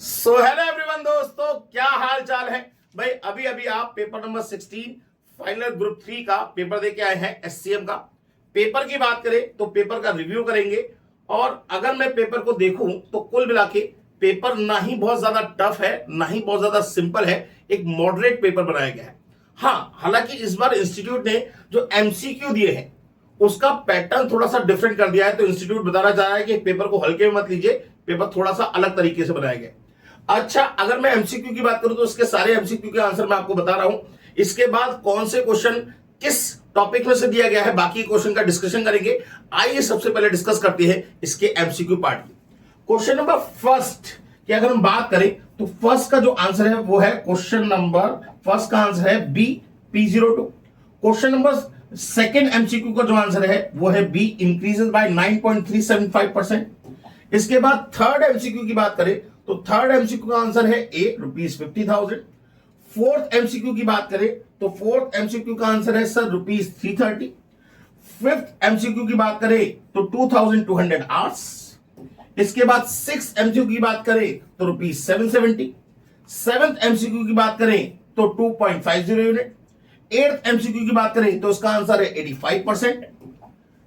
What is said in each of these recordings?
So hello everyone दोस्तों, क्या हाल चाल है भाई। अभी अभी आप पेपर नंबर 16 फाइनल ग्रुप 3 का पेपर देके आए हैं। एससीएम का पेपर की बात करें तो पेपर का रिव्यू करेंगे। और अगर मैं पेपर को देखूं तो कुल मिला के पेपर ना ही बहुत ज्यादा टफ है ना ही बहुत ज्यादा सिंपल है, एक मॉडरेट पेपर बनाया गया है। हाँ, हालांकि इस बार इंस्टीट्यूट ने जो एमसीक्यू दिए हैं उसका पैटर्न थोड़ा सा डिफरेंट कर दिया है। तो इंस्टीट्यूट बताना चाह रहा है कि पेपर को हल्के में मत लीजिए, पेपर थोड़ा सा अलग तरीके से बनाया गया। अच्छा, अगर मैं एमसीक्यू की बात करूं तो इसके सारे एमसीक्यू के आंसर मैं आपको बता रहा हूं। इसके बाद कौन से क्वेश्चन किस टॉपिक में से दिया गया है, बाकी क्वेश्चन का डिस्कशन करेंगे। आइए सबसे पहले डिस्कस करते हैं इसके एमसीक्यू पार्ट की। क्वेश्चन नंबर फर्स्ट की अगर हम बात करें तो फर्स्ट का जो आंसर है वो है क्वेश्चन नंबर फर्स्ट का आंसर है B P02। Question number second MCQ का जो आंसर है वो है बी, इंक्रीजेस बाय 9.375%। इसके बाद थर्ड एमसीक्यू की बात करें तो थर्ड एमसीक्यू का आंसर है ए, ₹50,000। फोर्थ एमसीक्यू की बात करें तो फोर्थ एमसीक्यू का आंसर है सर ₹330। फिफ्थ एमसीक्यू की बात करें तो 2200 आवर्स। इसके बाद सिक्स एमसीक्यू की बात करें तो ₹770। सेवेंथ एमसीक्यू की बात करें तो 2.50 यूनिट। एट्थ एमसीक्यू की बात करें तो इसका आंसर है 85%।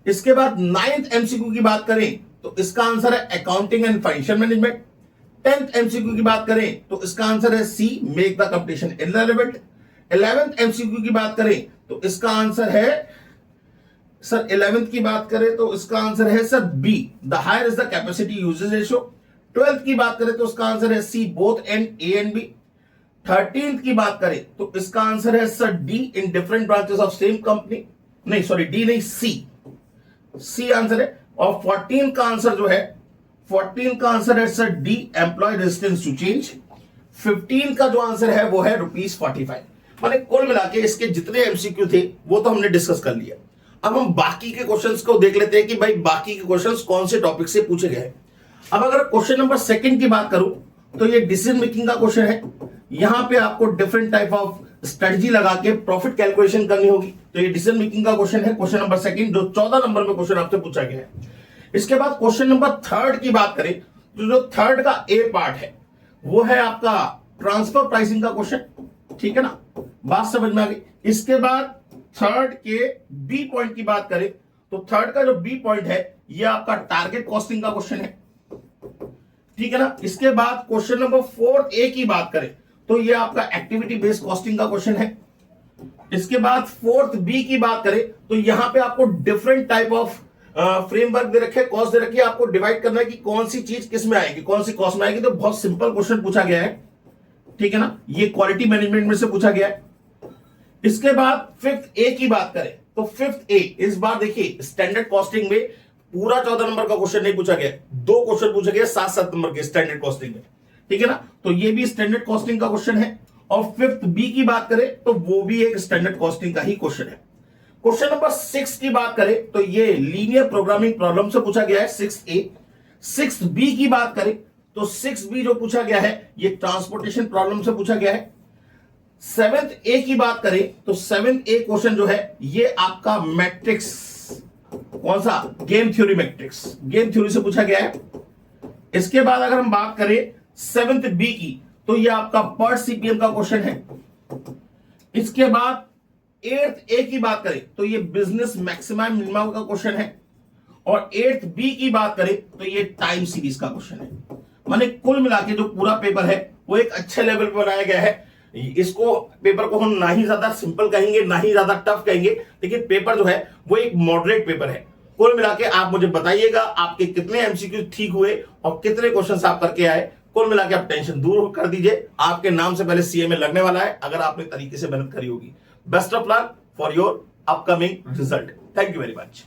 इसके बाद नाइन्थ एमसीक्यू की बात करें तो इसका आंसर है accounting and financial management. Tenth MCQ की बात करें तो इसका आंसर है C, make the competition irrelevant. 11th MCQ की बात करें तो इसका आंसर है सर 11th की बात करें तो इसका आंसर है sir B, the higher is the capacity usage ratio. 12th की बात करें तो इसका आंसर है C, both and A and B. 13th की बात करें तो इसका आंसर है sir D, in different branches of same company. नहीं सॉरी, डी नहीं, सी आंसर है। और 14 का आंसर जो है 14 का आंसर है sir D, employ resistance to change. 15 का जो आंसर है वो है ₹45। माने कुल मिला के इसके जितने एमसीक्यू थे वो तो हमने डिस्कस कर लिया। अब हम बाकी के क्वेश्चंस को देख लेते हैं कि भाई बाकी के क्वेश्चंस कौन से टॉपिक से पूछे गए। अब अगर क्वेश्चन नंबर सेकंड की बात करूं तो ये डिसीजन मेकिंग का क्वेश्चन है। यहां पे आपको डिफरेंट टाइप ऑफ स्ट्रेटजी लगा के प्रॉफिट कैलकुलेशन करनी होगी। तो ये डिसीजन मेकिंग का क्वेश्चन है, क्वेश्चन नंबर सेकंड, जो 14 नंबर में क्वेश्चन आपसे पूछा गया है। इसके बाद क्वेश्चन नंबर थर्ड की बात करें तो जो थर्ड का ए पार्ट है वो है आपका ट्रांसफर प्राइसिंग का क्वेश्चन। ठीक है ना, बात समझ में आ गई। इसके बाद थर्ड के बी पॉइंट की बात करें तो थर्ड का जो बी पॉइंट है ये आपका टारगेट कॉस्टिंग का क्वेश्चन है। ठीक है ना। इसके बाद क्वेश्चन नंबर 4A की बात करें तो ये आपका एक्टिविटी बेस्ड कॉस्टिंग का क्वेश्चन है। इसके बाद 4B की बात करें तो यहां पे आपको डिफरेंट टाइप ऑफ फ्रेमवर्क दे रखे, कॉस्ट दे रखी है, आपको डिवाइड करना है कि कौन सी चीज किस में आएगी, कौन सी कॉस्ट में आएगी। तो बहुत सिंपल क्वेश्चन पूछा गया है। ठीक है ना, ये क्वालिटी मैनेजमेंट में से पूछा गया है। इसके बाद 5th A की बात करें तो 5th A इस बार देखिए स्टैंडर्ड कॉस्टिंग में पूरा 14 नंबर का क्वेश्चन नहीं पूछा गया, 2 क्वेश्चन पूछे गए 7-7 नंबर के स्टैंडर्ड कॉस्टिंग में। ठीक है ना, तो ये भी स्टैंडर्ड कॉस्टिंग का क्वेश्चन है। और 5th B की बात करें तो वो भी एक स्टैंडर्ड कॉस्टिंग का ही क्वेश्चन है। क्वेश्चन नंबर 6 की बात करें तो ये लीनियर प्रोग्रामिंग प्रॉब्लम से पूछा गया है, 6A। 6B की बात करें तो 6B जो पूछा गया है ये ट्रांसपोर्टेशन प्रॉब्लम से पूछा गया है। 7th A की बात करें तो 7th A क्वेश्चन जो है ये आपका मैट्रिक्स, कौन सा, game theory matrix, game theory से पूछा गया है। इसके बाद अगर हम बात करें 7th B की तो ये आपका पर CPM का क्वेश्चन है। इसके बाद 8th A की बात करें तो ये बिजनेस मैक्सिमम मिनिमम का क्वेश्चन है। और 8th B की बात करें तो ये टाइम सीरीज का क्वेश्चन है। माने कुल मिला के जो पूरा पेपर है वो एक अच्छे लेवल पे बनाया गया है। इसको पेपर को हम ना ही ज्यादा सिंपल कहेंगे ना ही ज्यादा टफ कहेंगे, लेकिन पेपर जो है वो एक मॉडरेट पेपर है। कुल मिला के आप मुझे बताइएगा आपके कितने एमसीक्यू ठीक हुए और कितने क्वेश्चन आप करके आए। कुल मिला के आप टेंशन दूर कर दीजिए, आपके नाम से पहले CA में लगने वाला है अगर आपने तरीके से मेहनत करी होगी। Best of luck for your upcoming result. Thank you very much.